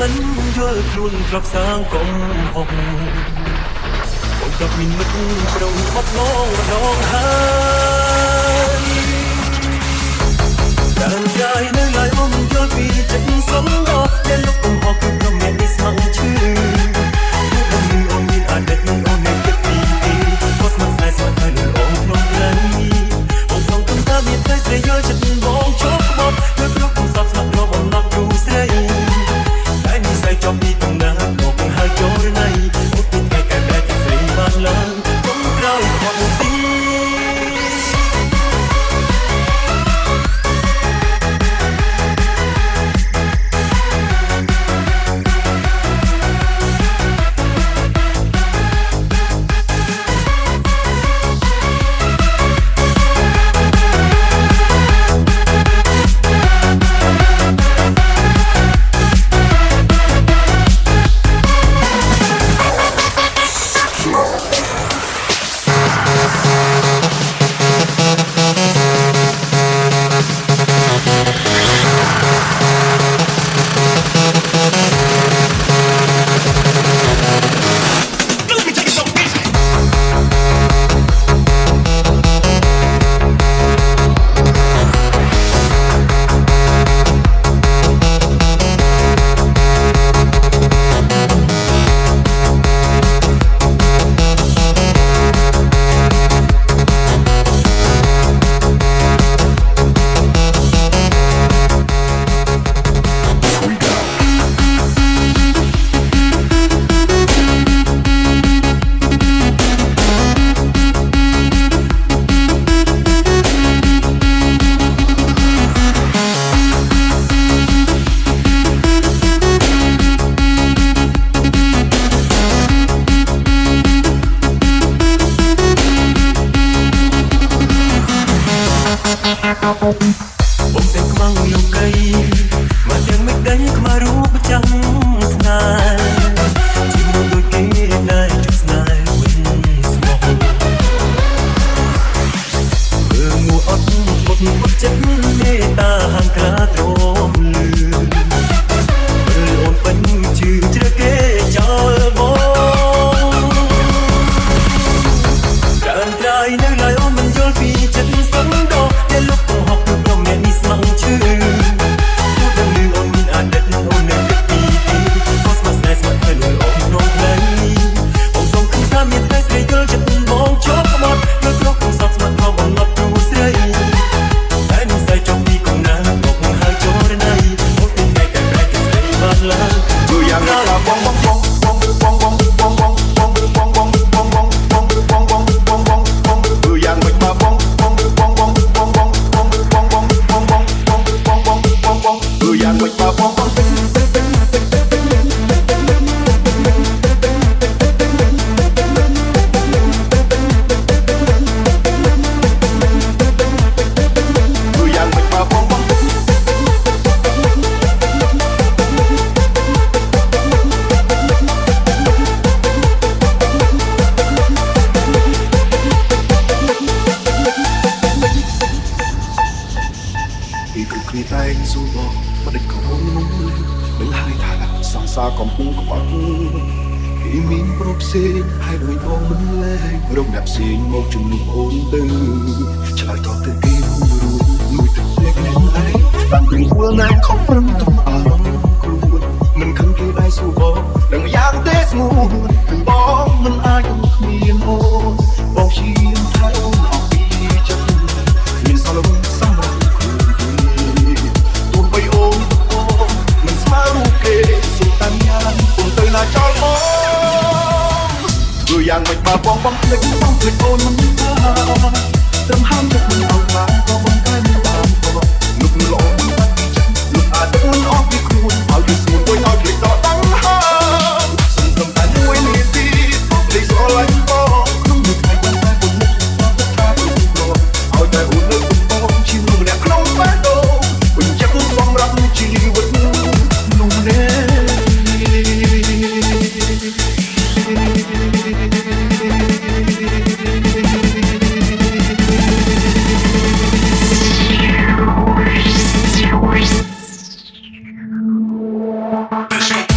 មិនយល់ខ្លួនធ្លាប់សាងកំហុសអូនក៏មានមិត្តប្រងបាត់ឡងម្ដងហើយតែកាយនៅឡើយអូនយល់ពីចិត្តសំដៅដែលលុបកំហុសគឺព្រមមាននេះស្មងឈឺអូនមានអាដិតអូនមានគិតពីទីក៏ស្មោះស្នេហ៍ស្មោះហើយលងក្នុងក្លែងអូនសងគុំថាមានតែស្រីយល់ចិត្តបងជប់បត់គឺព្រោះកំសត់ស្មាត់រកអំណត់គ្រូស្រីតែនិស្ស័យចប់ពីកំណើតមកហើយចូលរណៃអូនមានតែកែប្រែចិត្តស្រីបានឡើងកុំក្រោយខកទីបងសេខ្មៅលោកីមកទាំងមិនដឹងខ្មៅរូបចាំស្នេហ៍ជាមួយដូចគេដែលជប់ស្នេហ៍វិញស្មោះមើលមួអត់បុតចិត្តមេតាហាងក្រាទ្រមលឺមើលអូនពេញជឿជ្រើគេចោលបងដើរត្រៃនៅឡើយអូនមិនយល់ពីចិត្តសឹងដកដែលលុបកំហុសគឺព្រមមាននេះស្មងឈឺទូដឹងលឺអូនមានអាដិតអូននៅគិតពីទីក៏ស្មោះស្នេហ៍ស្មោះហើយលឺអូនក្នុងក្លែងអូនសូមគិតថាមានតែស្រីយល់ចិត្តបងជប់ក្បត់លើគ្របកំសត់ស្មាត់ខំបំណត់គ្រូស្រីតែនិស្ស័យចង់ពីកំណើតមកហើយចូលរណៃអូនមានតែកែប្រែចិត្តស្រីបានឡើងជួយយ៉ាងណាបងពីគ្រប់គ្នាតែសួរបងមិនដេចក៏មុននឹងហើយថាសង្សារកំពុងក្បត់គេមានប្រុសផ្សេងហើយដូចបងមិនលែងរកអ្នកផ្សេងមកជំនួសអូនទៅឆ្លើយតបទៅគេរួចទឹកភ្លេចខ្លួនឯងតាំងពីវល់ណាខំប្រឹងទុំអារម្មណ៍ខ្លួនមិនខឹងគេដែរសួរបងដឹងយ៉ាងទេស្ងួនគឺបងមិនអាចគ្មានអូនបងឈាមថែអូនអស់ពីចិត្តមានសល់សម្រាប់មិនស្មើរូបគេសុខតាំងយ៉ាងពុំទៅណាចោលបងព្រោះយ៉ាងមិនបើបងភ្លេចអូនមិនបានត្រឹមហាមចិត្តមិនអត់បានក៏បងតែមិនបានក៏នឹកល្អមិនពីចិត្តនឹកអាចអូនអស់ពីខ្លួនឲ្យវាស្ងួនមួយឲ្យភ្លេចដល់ដឹងហើយសំត្រឹមតែមួយនាទីភ្លេចស្រឡាញ់បងក្នុងមួយថ្ងៃបងតែពុំនឹកថាថាព្រោះឲ្យតែអូននឹកបងជាម្នាក់ក្នុងបែបដូរវិញចិត្តសម្រាប់ជីវិតនោះនេះ This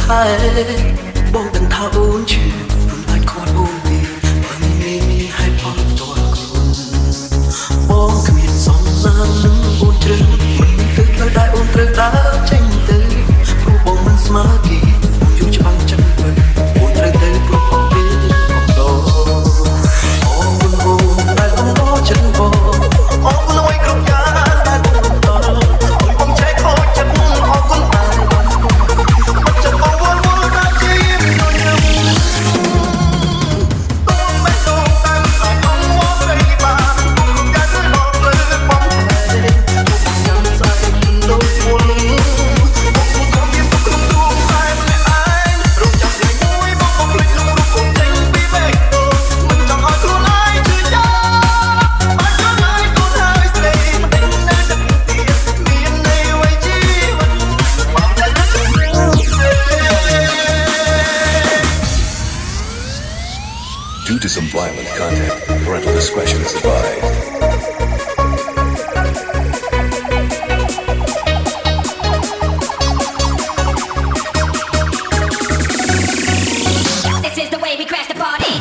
ថែបងដឹងថាអូនឈឺព្រោះអាចខត់អូនទេព្រោះមានហើយផលផ្ទាល់ខ្លួនបងគ្មានសំណាងនឹងអូនជ្រឹងមិនទៅផ្លូវដែលអូនត្រូវដើរចេញទៅព្រោះបងមិនស្មើគេបងយល់ច្បាស់ចិត្តទៅអូនត្រូវទៅព្រោះផងពេលបងដោអូនអូនដែលបងដោចិត្តបងអរគុណឲ្យគ្រប់យ៉ាងដែលបងដោអូនបងចែកខូចចិត្តអរគុណតែបងចិត្តបងវល់វល់ដល់ជាខ្ញុំខ្ញុំបងមិនต้องតាមអរគុណមកស្រីបានយ៉ាងទៅបងលើបងតែខ្ញុំស្អែកដូចវល់បងមកមានទុកក្នុងដួងតែម្នាក់ឯងរំចាំថ្ងៃមួយបងភ្លេចលុបរូបអូនចេញពីបេះដូងមិនចង់ឲ្យខ្លួនឯងឈឺចាប់បាច់ខ្លួនឯងខ្លួនហើយស្រីមិនដឹងណាចិត្តទៀតមានន័យអ្វីជីវិតបងតែចិត្ត Due to some violent content, parental discretion is advised. This is the way we crash the party.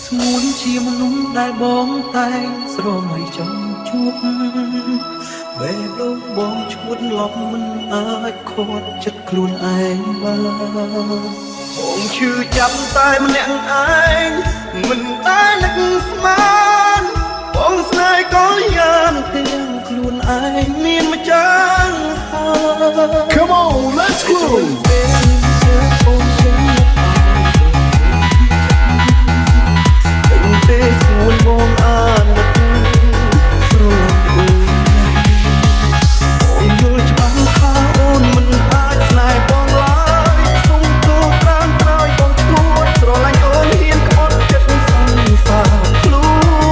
ស្ងួនជាមនុស្សដែលបងតែងស្រមៃចង់ជួបពេលលោកបងឈួតឡប់មិនអាចខត់ចិត្តខ្លួនឯងបានបងឈឺចាប់តែម្នាក់ឯងមិនដែលនឹកស្មានបងស្នេហ៍ក៏យ៉ាងទាំងខ្លួនឯងមានម្ចាស់ហើយ Come on let's go ពេលស្ងួនបងអាណិតស្រឡាញ់អូនយល់ច្បាស់ថាអូនមិនអាចស្នេហ៍បងឡើយសុំទោសតាមក្រោយបងឈួតស្រឡាញ់អូនហ៊ានក្បត់ចិត្តសង្សារខ្លួន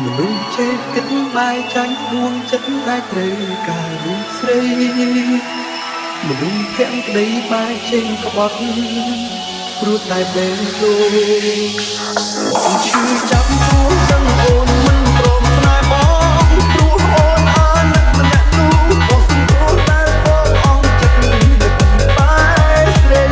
មនុស្សចេះគិតបែកចាញ់ដួងចិត្តដែលត្រូវការរូបស្រីមនុស្សភក្តីបែកចេញក្បត់ព្រោះតែបែកលោកបងឈឺចាប់ព្រោះដឹងអូនមិនព្រមស្នេហ៍បងព្រោះអូនអាណិតម្នាក់នោះបងសង្គ្រោះតែបងអងចិត្តនឹងបែកស្រី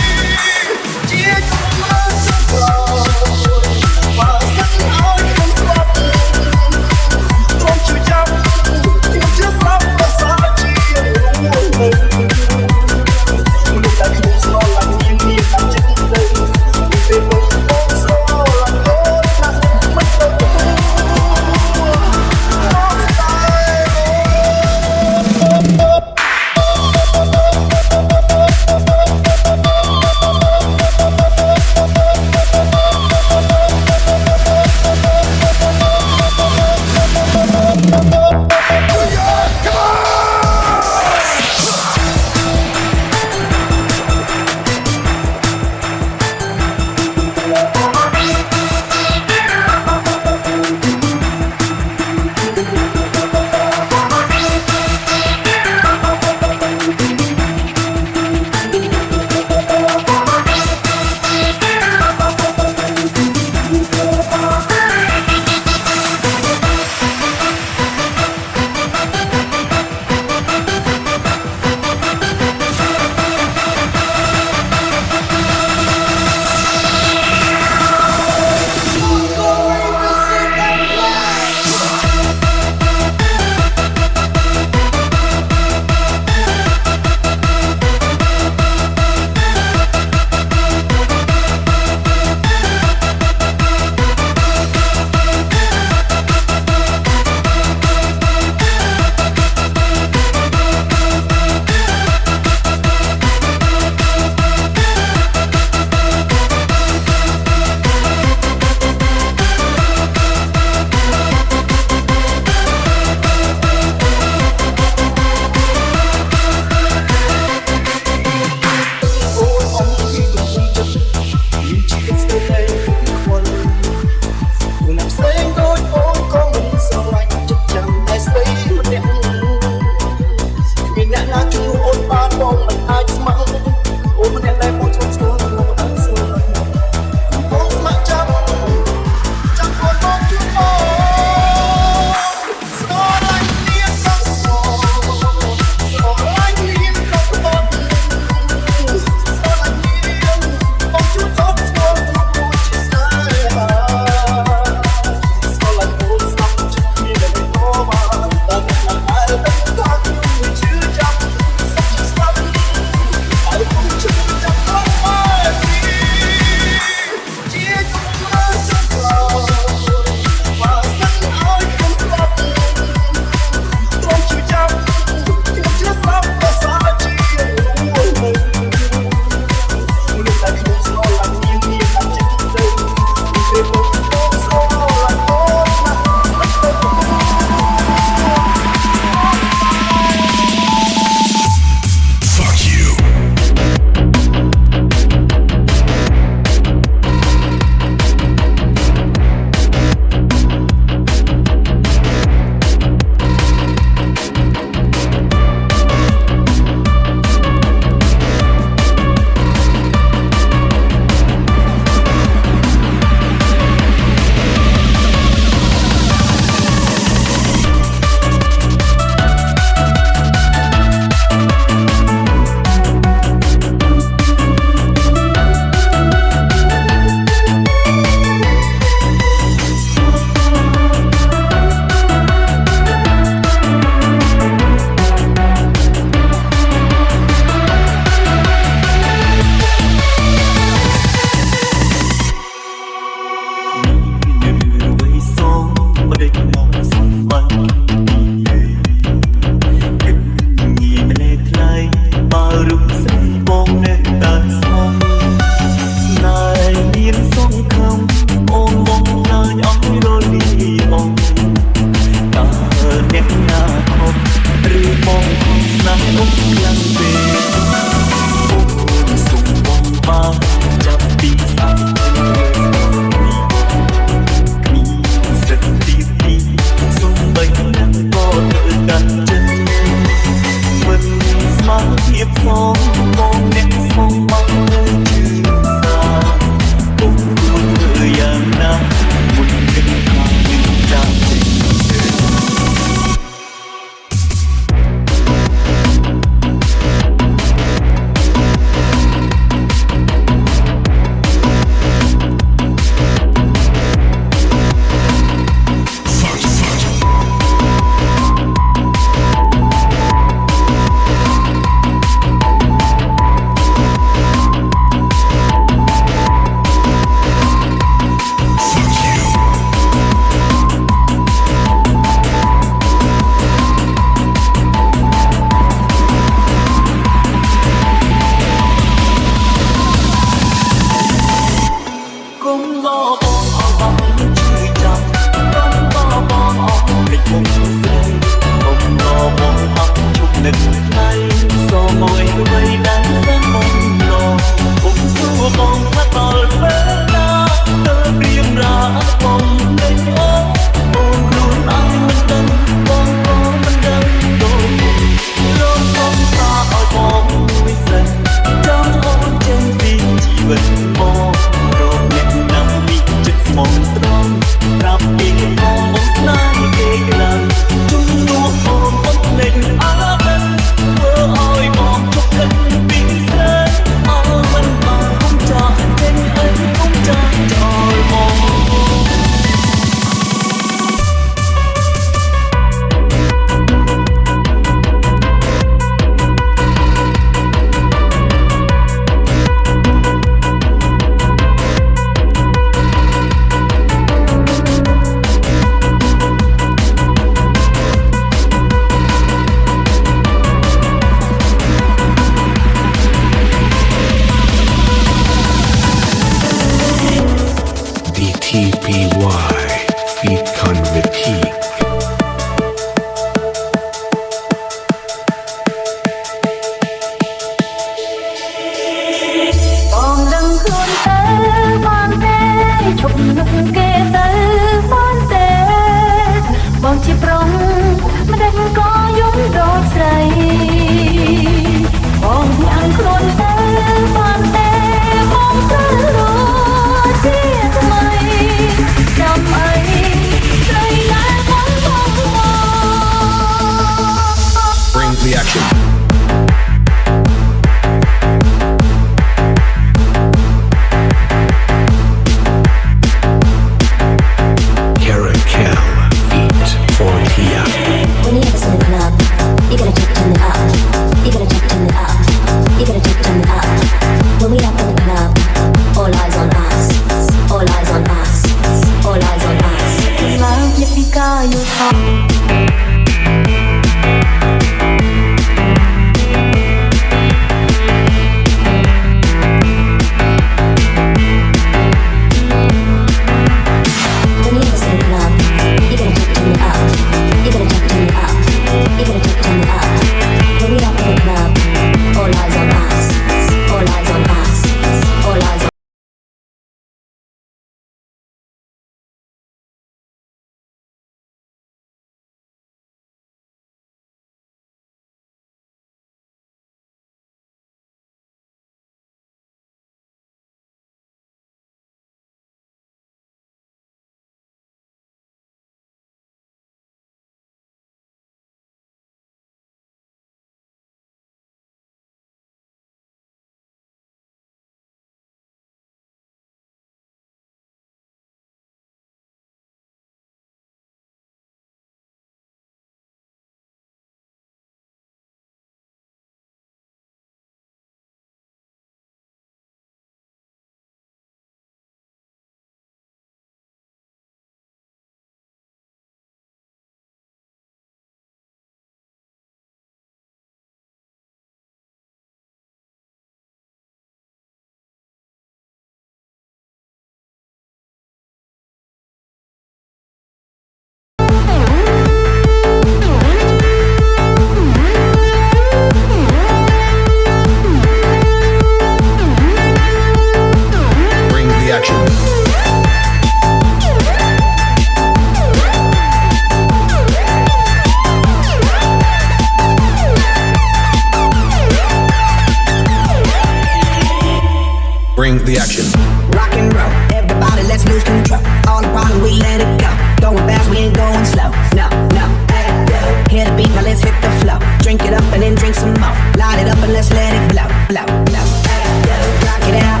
Bring the action. Rock and roll, everybody let's lose control. All the problem we let it go. Going fast, we ain't going slow. No, no, hey, yo. Hear the beat, now let's hit the flow. Drink it up and then drink some more. Light it up and let's let it blow, blow, blow. Hey, yo. Rock it out,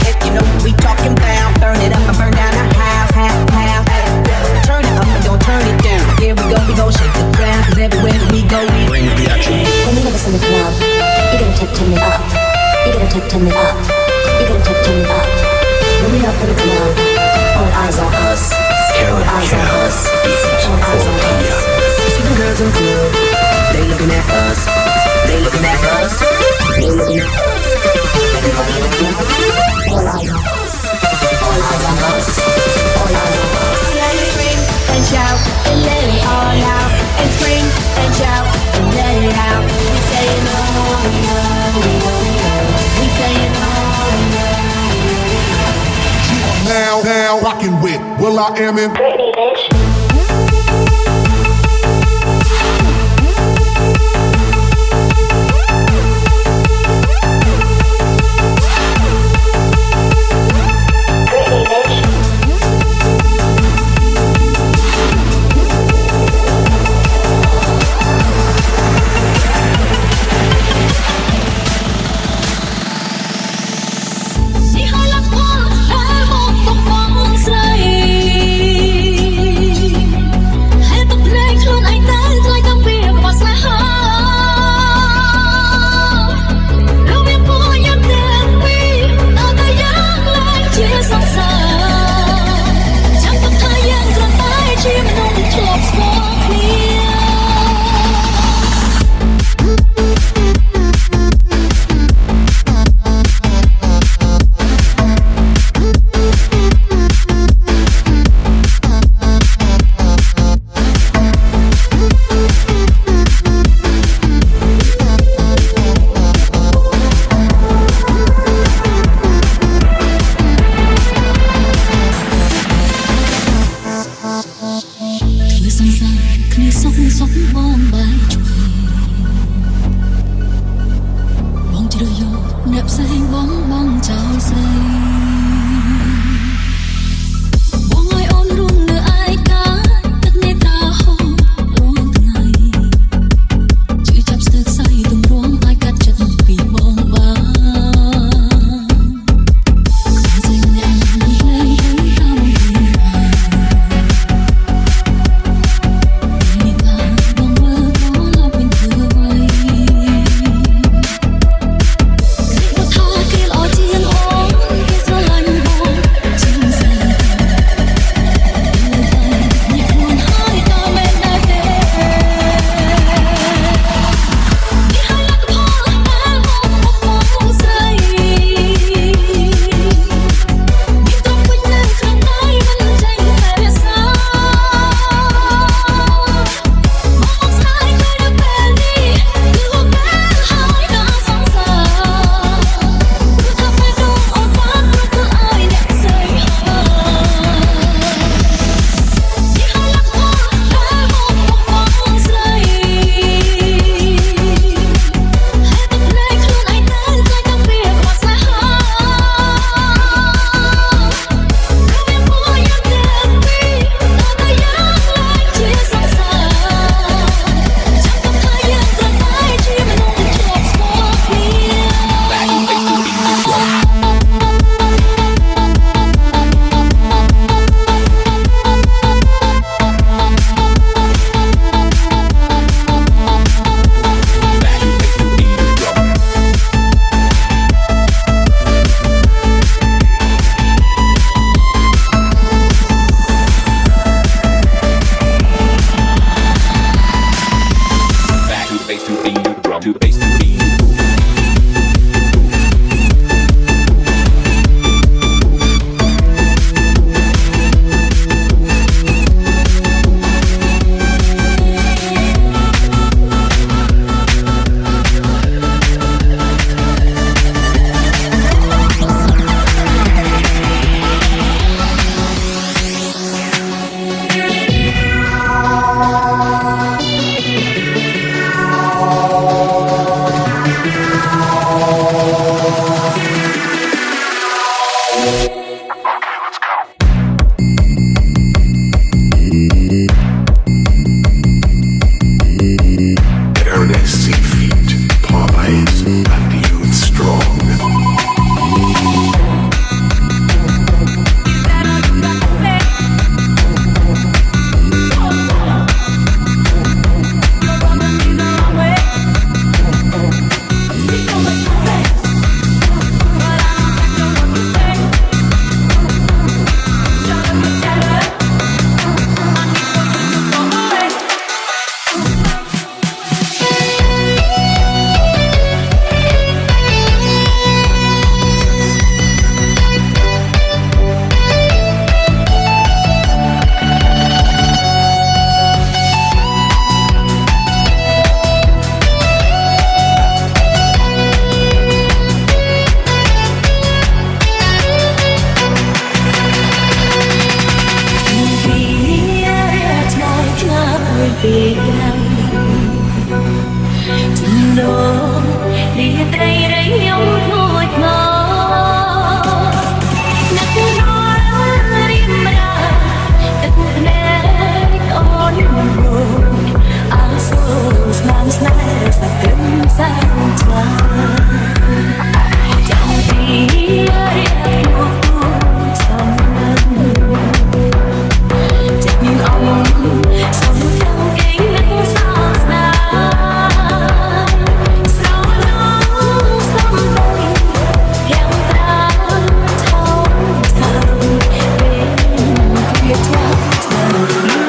if you know what we talking about. Burn it up and burn down the house, house, house. Hey, yo. Turn it up and don't turn it down. Here we go shake the ground. Cause everywhere that we go, we Bring the action. When you have us in the club, you're gonna turn it up. You're gonna turn it up. You're gonna turn it up. When we up in the club, all eyes on us. All eyes on us. All eyes on us. see the girls in the club. They looking at us. They looking at us. They looking at us. All eyes on us. All eyes on us. All eyes on us. Let's scream and shout and let it all out. And scream and shout and let it out. We saying oh, no, no, no. We saying oh, no. Now, rockin' with Will I Am in Britney, bitch. Si hai lạc qua em một vòng vòng say ត្រីរៃខ្ញុំងួចងនឹកដល់រៀមរាទឹកភ្នែកអូនអើសូស្នាមស្នេហ៍សក្តិសាឆ្លាចាំពីរៀបមកសំចិត្តអង្គសំទាំងគេនឹងសោកស្ដាយស្រណោសំបីយ៉ាងតាថោកថោកពេលវាចាក់ឆ្លើយ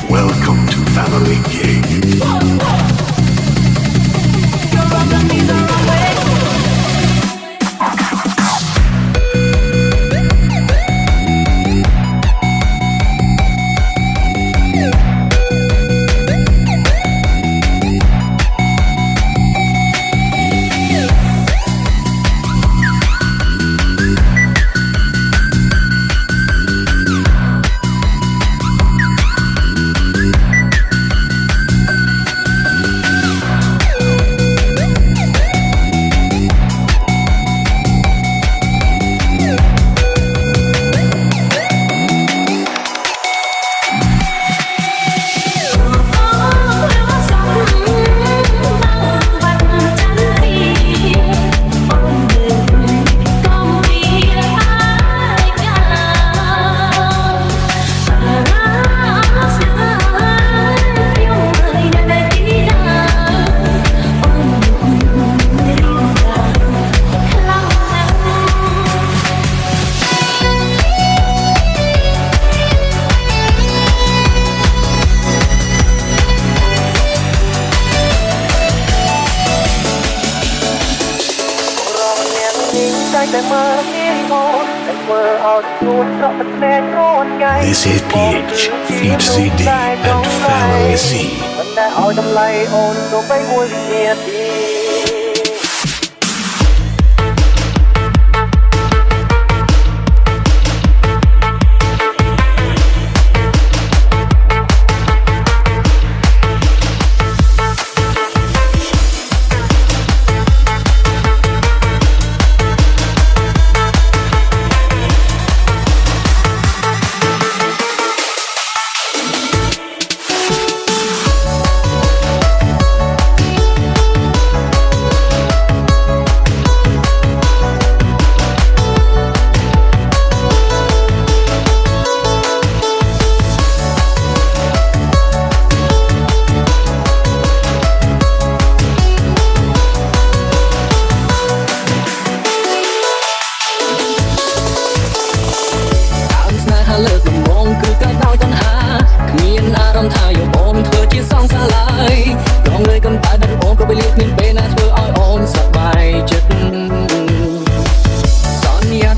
Welcome to Family Game. This is PH, Feed CD and Family C. មិនដែលឲ្យតម្លៃអូនទៅបីមួយវិនាទី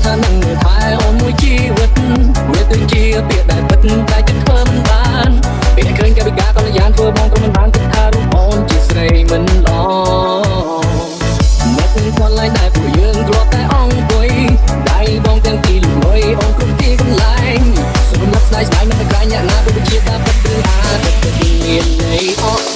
ថានឹង មើលថែអូនមួយជីវិតវាដូចជាពាក្យដែលពិតតែចិត្តធ្វើមិនបានពេលឃើញកាយវិការកល្យានធ្វើបងក៏មិនបានគិតថារូបអូនជាស្រីមិនល្អមកគាត់ឡើយដែលពួកយើងគ្រាន់តែអង្គុយដៃបងទាំងពីរលុយអូនគ្រប់ទីកន្លែងសម្រាប់ស្ដាយស្ដាយមិនក្រែងអ្នកណាដូចជាតាពិតឬអាទឹកទឹកមានន័យអស់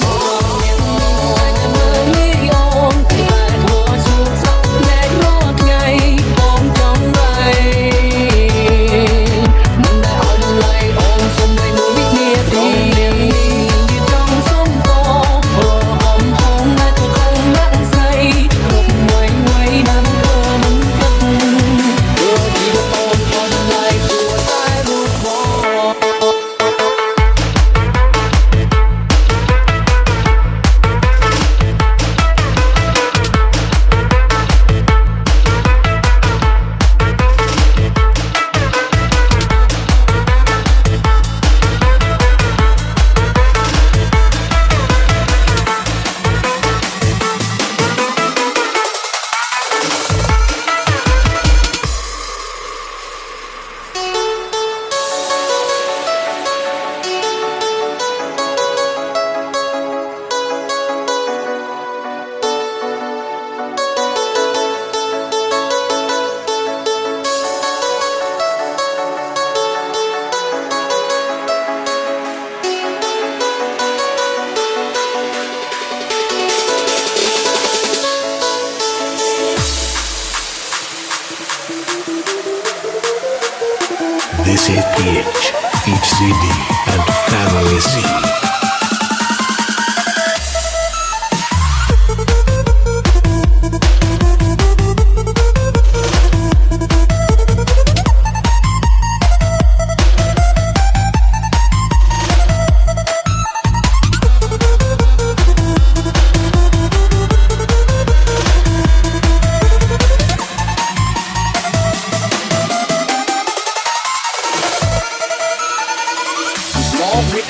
This is PH, Feed CD and Family Z.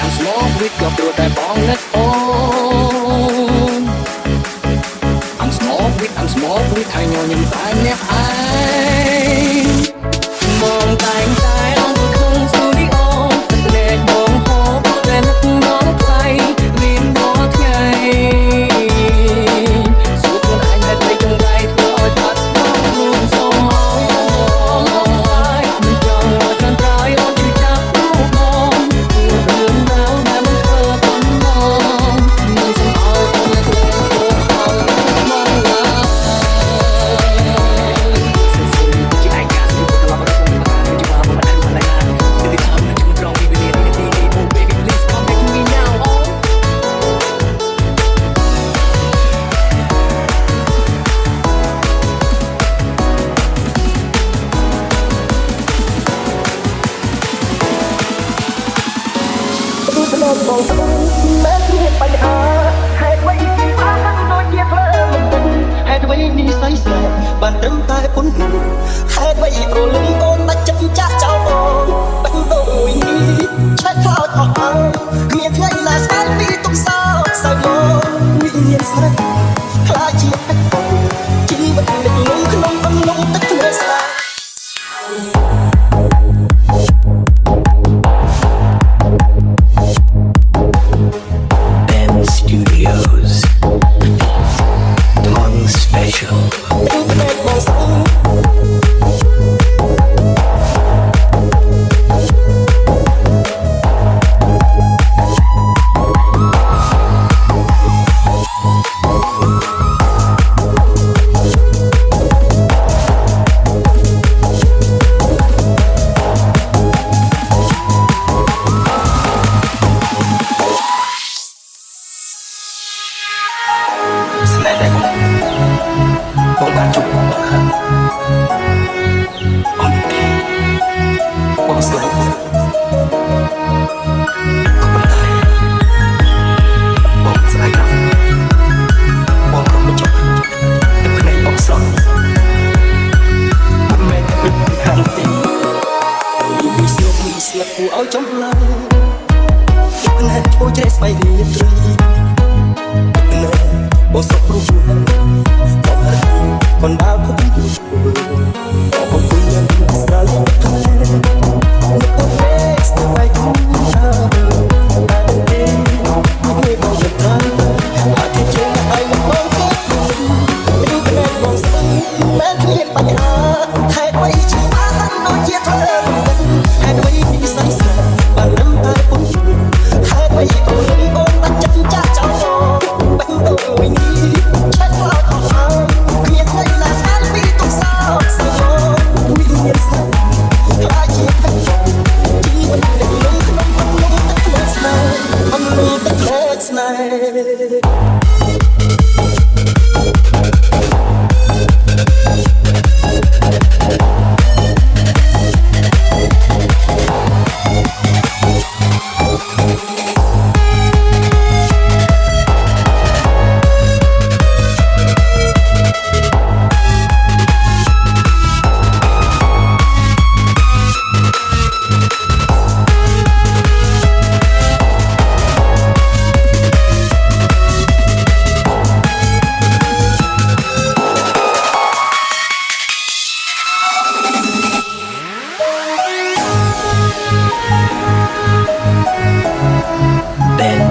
I'm small with ក៏ព្រោះតែបងនឹកអូន I'm small with ហើយញញឹមតែម្នាក់ឯងបងតែងតែអងក្នុងស្ទូឌីអូទឹកភ្នែកបងហូរតែនឹកបងថ្លៃរៀនរាល់ថ្ងៃសួរខ្លួនឯងតែទៅចង្រៃធ្វើឲ្យបាត់បង់ខ្លួនសូមមកហើយមិនចង់ឲ្យកាន់ក្រោយអូនជួយចាប់រូបបងរឿងរ៉ាវដែលមិនធ្វើប៉ុណ្ណឹងមិនសូមឲ្យអូនលើកលែងធ្វើឲ្យមកឡើយជាឯកាស្រីពុកឡប់រកមិនបានជាមកមិនបានមិនបានទីថាមិនជួយត្រង់ពីវិនិច្ឆ័យទី Oh baby please come back to me now oh ស្នូលបងស្នូលមែនមានបញ្ហាហេតុអ្វីបានដូចជាធ្វើមិនដឹងហេតុអ្វីនិស័យស្នេហ៍បានត្រឹមតែប៉ុណ្ណឹងហេតុអ្វីព្រលឹងអូនតែចិត្តចាស់ចោលបងបេះដូងមួយនេះឆេះខ្លោចអស់អើគ្មានថ្ងៃណាស្គាល់ពីទុកសោកសៅមកមានស្រីខ្លាចជាទឹកបងជីវិតលិចលង់ក្នុងអំឡុងទឹកភ្នែកស្នេហ៍Studios. Tongue Special.បងបានជួបបងហើយអូនទីបងស្គាល់បងក៏ប៉ុន្តែបងស្ដាយណាស់បងក៏មិនចង់តែភ្នែកបងស្រស់មិនមែនតែខាងទីពីស្លាប់គួរឲ្យចំឡាយភ្នែកអូជ្រែស្បៃរាត្រីភ្នែកបងសុខរូបcòn bao phút buồn, còn cùng nhau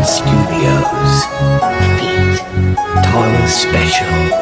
Studios. Feet. Tara Special.